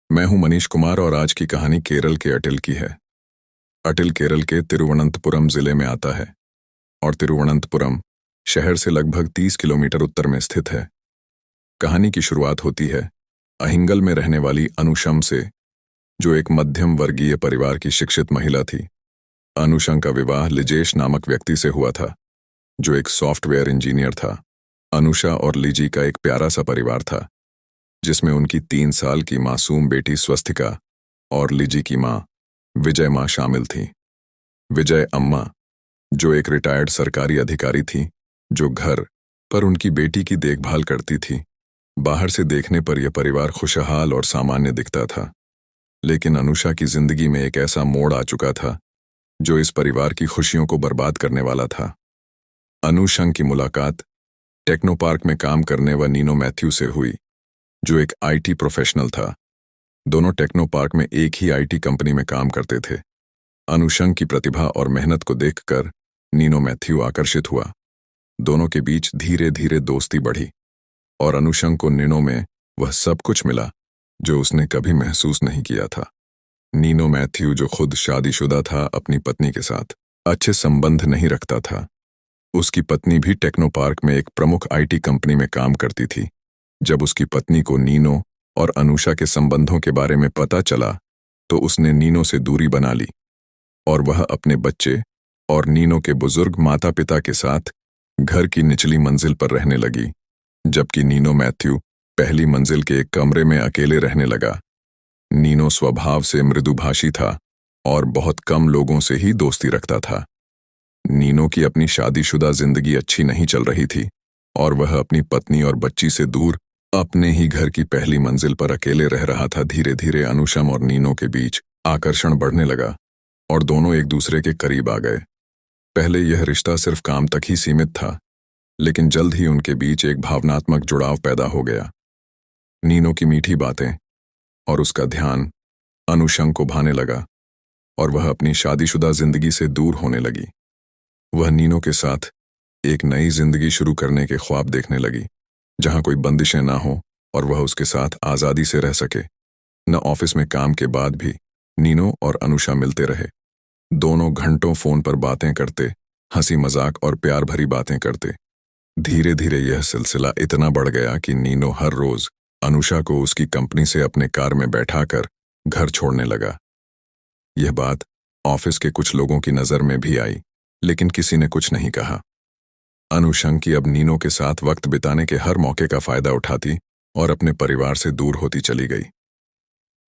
मैं हूं मनीष कुमार और आज की कहानी केरल के अटिल की है। अटिल केरल के तिरुवनंतपुरम जिले में आता है और तिरुवनंतपुरम शहर से लगभग 30 किलोमीटर उत्तर में स्थित है। कहानी की शुरुआत होती है अहिंगल में रहने वाली अनुशम से, जो एक मध्यम वर्गीय परिवार की शिक्षित महिला थी। अनुशम का विवाह लिजेश नामक व्यक्ति से हुआ था, जो एक सॉफ्टवेयर इंजीनियर था। अनुषा और लिजी का एक प्यारा सा परिवार था, जिसमें उनकी 3 साल की मासूम बेटी स्वस्तिका और लिजी की माँ विजय माँ शामिल थी। विजय अम्मा, जो एक रिटायर्ड सरकारी अधिकारी थी, जो घर पर उनकी बेटी की देखभाल करती थी। बाहर से देखने पर यह परिवार खुशहाल और सामान्य दिखता था, लेकिन अनुषा की जिंदगी में एक ऐसा मोड़ आ चुका था जो इस परिवार की खुशियों को बर्बाद करने वाला था। अनुशा की मुलाकात टेक्नोपार्क में काम करने वाले नीनो मैथ्यू से हुई, जो एक आईटी प्रोफेशनल था। दोनों टेक्नोपार्क में एक ही आईटी कंपनी में काम करते थे। अनुशा की प्रतिभा और मेहनत को देखकर नीनो मैथ्यू आकर्षित हुआ। दोनों के बीच धीरे धीरे दोस्ती बढ़ी और अनुशा को नीनो में वह सब कुछ मिला जो उसने कभी महसूस नहीं किया था। नीनो मैथ्यू, जो खुद शादीशुदा था, अपनी पत्नी के साथ अच्छे संबंध नहीं रखता था। उसकी पत्नी भी टेक्नोपार्क में एक प्रमुख आईटी कंपनी में काम करती थी। जब उसकी पत्नी को नीनो और अनुषा के संबंधों के बारे में पता चला, तो उसने नीनो से दूरी बना ली और वह अपने बच्चे और नीनो के बुजुर्ग माता पिता के साथ घर की निचली मंजिल पर रहने लगी, जबकि नीनो मैथ्यू पहली मंजिल के एक कमरे में अकेले रहने लगा। नीनो स्वभाव से मृदुभाषी था और बहुत कम लोगों से ही दोस्ती रखता था। नीनो की अपनी शादीशुदा जिंदगी अच्छी नहीं चल रही थी और वह अपनी पत्नी और बच्ची से दूर अपने ही घर की पहली मंजिल पर अकेले रह रहा था। धीरे धीरे अनुशा और नीनो के बीच आकर्षण बढ़ने लगा और दोनों एक दूसरे के करीब आ गए। पहले यह रिश्ता सिर्फ काम तक ही सीमित था, लेकिन जल्द ही उनके बीच एक भावनात्मक जुड़ाव पैदा हो गया। नीनो की मीठी बातें और उसका ध्यान अनुशा को भाने लगा और वह अपनी शादीशुदा जिंदगी से दूर होने लगी। वह नीनो के साथ एक नई जिंदगी शुरू करने के ख्वाब देखने लगी, जहां कोई बंदिशें ना हो और वह उसके साथ आज़ादी से रह सके। न ऑफिस में काम के बाद भी नीनो और अनुषा मिलते रहे। दोनों घंटों फोन पर बातें करते, हंसी मजाक और प्यार भरी बातें करते। धीरे धीरे यह सिलसिला इतना बढ़ गया कि नीनो हर रोज अनुषा को उसकी कंपनी से अपने कार में बैठाकर घर छोड़ने लगा। यह बात ऑफिस के कुछ लोगों की नज़र में भी आई, लेकिन किसी ने कुछ नहीं कहा। अनुशा की अब नीनो के साथ वक्त बिताने के हर मौके का फायदा उठाती और अपने परिवार से दूर होती चली गई।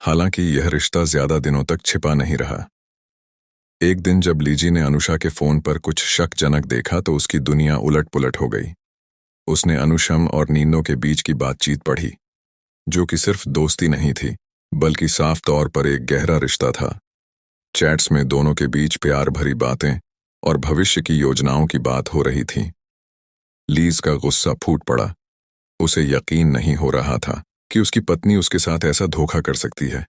हालांकि यह रिश्ता ज्यादा दिनों तक छिपा नहीं रहा। एक दिन जब लीजी ने अनुषा के फोन पर कुछ शकजनक देखा, तो उसकी दुनिया उलट-पुलट हो गई। उसने अनुशा और नीनो के बीच की बातचीत पढ़ी, जो कि सिर्फ दोस्ती नहीं थी, बल्कि साफ तौर पर एक गहरा रिश्ता था। चैट्स में दोनों के बीच प्यार भरी बातें और भविष्य की योजनाओं की बात हो रही थी। लीज का गुस्सा फूट पड़ा। उसे यकीन नहीं हो रहा था कि उसकी पत्नी उसके साथ ऐसा धोखा कर सकती है।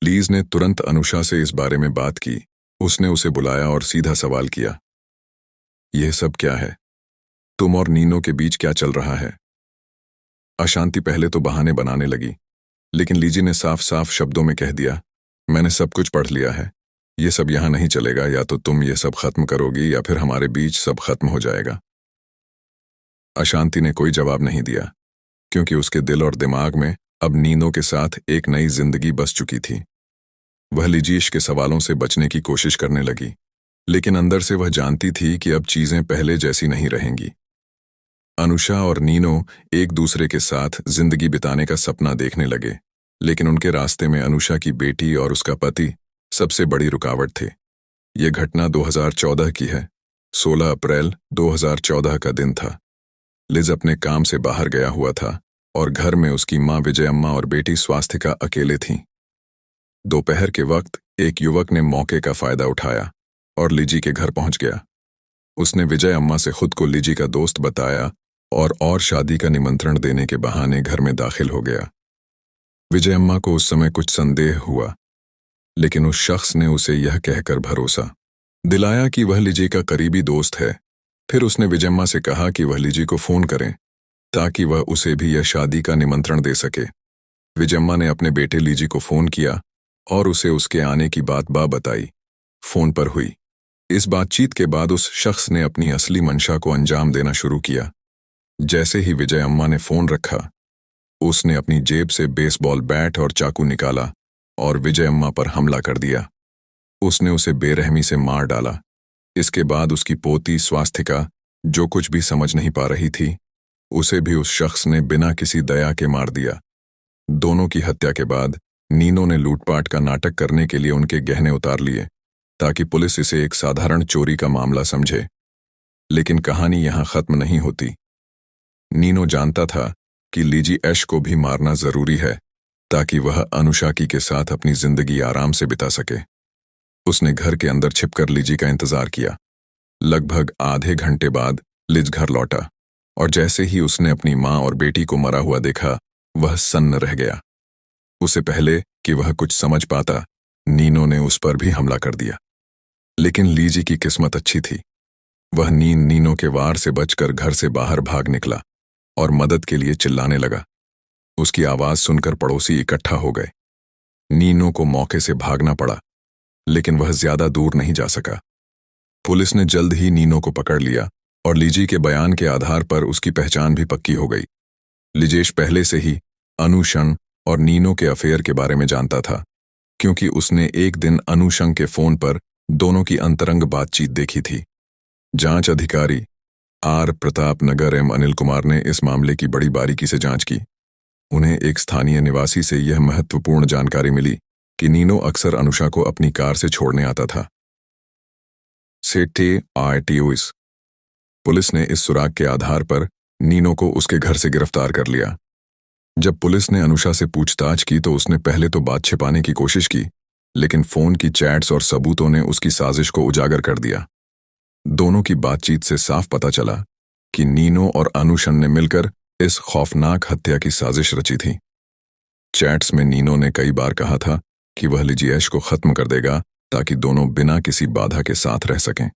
लीज ने तुरंत अनुषा से इस बारे में बात की। उसने उसे बुलाया और सीधा सवाल किया, यह सब क्या है? तुम और नीनो के बीच क्या चल रहा है? अशांति पहले तो बहाने बनाने लगी, लेकिन लीजी ने साफ साफ शब्दों में कह दिया, मैंने सब कुछ पढ़ लिया है। ये सब यहाँ नहीं चलेगा। या तो तुम ये सब खत्म करोगी या फिर हमारे बीच सब खत्म हो जाएगा। अशांति ने कोई जवाब नहीं दिया, क्योंकि उसके दिल और दिमाग में अब नीनो के साथ एक नई जिंदगी बस चुकी थी। वह लिजीश के सवालों से बचने की कोशिश करने लगी, लेकिन अंदर से वह जानती थी कि अब चीजें पहले जैसी नहीं रहेंगी। अनुषा और नीनो एक दूसरे के साथ जिंदगी बिताने का सपना देखने लगे, लेकिन उनके रास्ते में अनुषा की बेटी और उसका पति सबसे बड़ी रुकावट थे। यह घटना 2014 की है। 16 अप्रैल 2014 का दिन था। लिज अपने काम से बाहर गया हुआ था और घर में उसकी माँ विजय अम्मा और बेटी स्वास्तिका अकेले थीं। दोपहर के वक्त एक युवक ने मौके का फायदा उठाया और लिजी के घर पहुंच गया। उसने विजय अम्मा से खुद को लिजी का दोस्त बताया और शादी का निमंत्रण देने के बहाने घर में दाखिल हो गया। विजय अम्मा को उस समय कुछ संदेह हुआ, लेकिन उस शख्स ने उसे यह कहकर भरोसा दिलाया कि वह लिजी का करीबी दोस्त है। फिर उसने विजयम्मा से कहा कि वह लिजी को फोन करें, ताकि वह उसे भी यह शादी का निमंत्रण दे सके। विजयम्मा ने अपने बेटे लीजी को फोन किया और उसे उसके आने की बात बताई। फोन पर हुई इस बातचीत के बाद उस शख्स ने अपनी असली मंशा को अंजाम देना शुरू किया। जैसे ही विजय अम्मा ने फोन रखा, उसने अपनी जेब से बेसबॉल बैट और चाकू निकाला और विजय अम्मा पर हमला कर दिया। उसने उसे बेरहमी से मार डाला। इसके बाद उसकी पोती स्वास्तिका, जो कुछ भी समझ नहीं पा रही थी, उसे भी उस शख्स ने बिना किसी दया के मार दिया। दोनों की हत्या के बाद नीनो ने लूटपाट का नाटक करने के लिए उनके गहने उतार लिए ताकि पुलिस इसे एक साधारण चोरी का मामला समझे। लेकिन कहानी यहां खत्म नहीं होती। नीनो जानता था कि लीजी ऐश को भी मारना जरूरी है ताकि वह अनुशाकी के साथ अपनी जिंदगी आराम से बिता सके। उसने घर के अंदर छिपकर लीजी का इंतजार किया। लगभग आधे घंटे बाद लिज घर लौटा और जैसे ही उसने अपनी मां और बेटी को मरा हुआ देखा, वह सन्न रह गया। उसे पहले कि वह कुछ समझ पाता, नीनो ने उस पर भी हमला कर दिया। लेकिन लीजी की किस्मत अच्छी थी। वह नीनो के वार से बचकर घर से बाहर भाग निकला और मदद के लिए चिल्लाने लगा। उसकी आवाज सुनकर पड़ोसी इकट्ठा हो गए। नीनो को मौके से भागना पड़ा, लेकिन वह ज्यादा दूर नहीं जा सका। पुलिस ने जल्द ही नीनो को पकड़ लिया और लीजी के बयान के आधार पर उसकी पहचान भी पक्की हो गई। लिजेश पहले से ही अनुशंग और नीनो के अफेयर के बारे में जानता था, क्योंकि उसने एक दिन अनुशंग के फोन पर दोनों की अंतरंग बातचीत देखी थी। जांच अधिकारी आर प्रताप नगर एम अनिल कुमार ने इस मामले की बड़ी बारीकी से जांच की। उन्हें एक स्थानीय निवासी से यह महत्वपूर्ण जानकारी मिली कि नीनो अक्सर अनुषा को अपनी कार से छोड़ने आता था। पुलिस ने इस सुराग के आधार पर नीनो को उसके घर से गिरफ्तार कर लिया। जब पुलिस ने अनुषा से पूछताछ की तो उसने पहले तो बात छिपाने की कोशिश की, लेकिन फोन की चैट्स और सबूतों ने उसकी साजिश को उजागर कर दिया। दोनों की बातचीत से साफ पता चला कि नीनो और अनुशन ने मिलकर इस खौफनाक हत्या की साजिश रची थी। चैट्स में नीनो ने कई बार कहा था कि वह लिजियश को खत्म कर देगा ताकि दोनों बिना किसी बाधा के साथ रह सकें।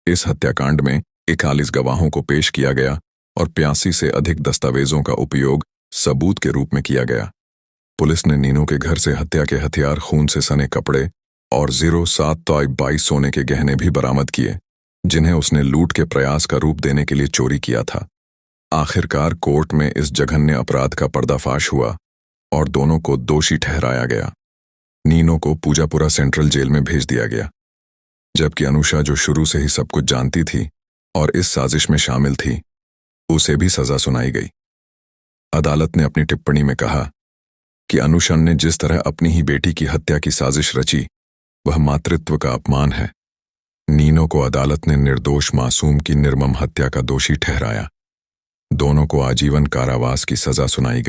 इस हत्याकांड में 41 गवाहों को पेश किया गया और 85 से अधिक दस्तावेजों का उपयोग सबूत के रूप में किया गया। पुलिस ने नीनो के घर से हत्या के हथियार, खून से सने कपड़े और 0722 सोने के गहने भी बरामद किए, जिन्हें उसने लूट के प्रयास का रूप देने के लिए चोरी किया था। आखिरकार कोर्ट में इस जघन्य अपराध का पर्दाफाश हुआ और दोनों को दोषी ठहराया गया। नीनो को पूजापुरा सेंट्रल जेल में भेज दिया गया, जबकि अनुषा, जो शुरू से ही सब कुछ जानती थी और इस साजिश में शामिल थी, उसे भी सजा सुनाई गई। अदालत ने अपनी टिप्पणी में कहा कि अनुशन ने जिस तरह अपनी ही बेटी की हत्या की साजिश रची, वह मातृत्व का अपमान है। नीनो को अदालत ने निर्दोष मासूम की निर्मम हत्या का दोषी ठहराया। दोनों को आजीवन कारावास की सजा सुनाई गई।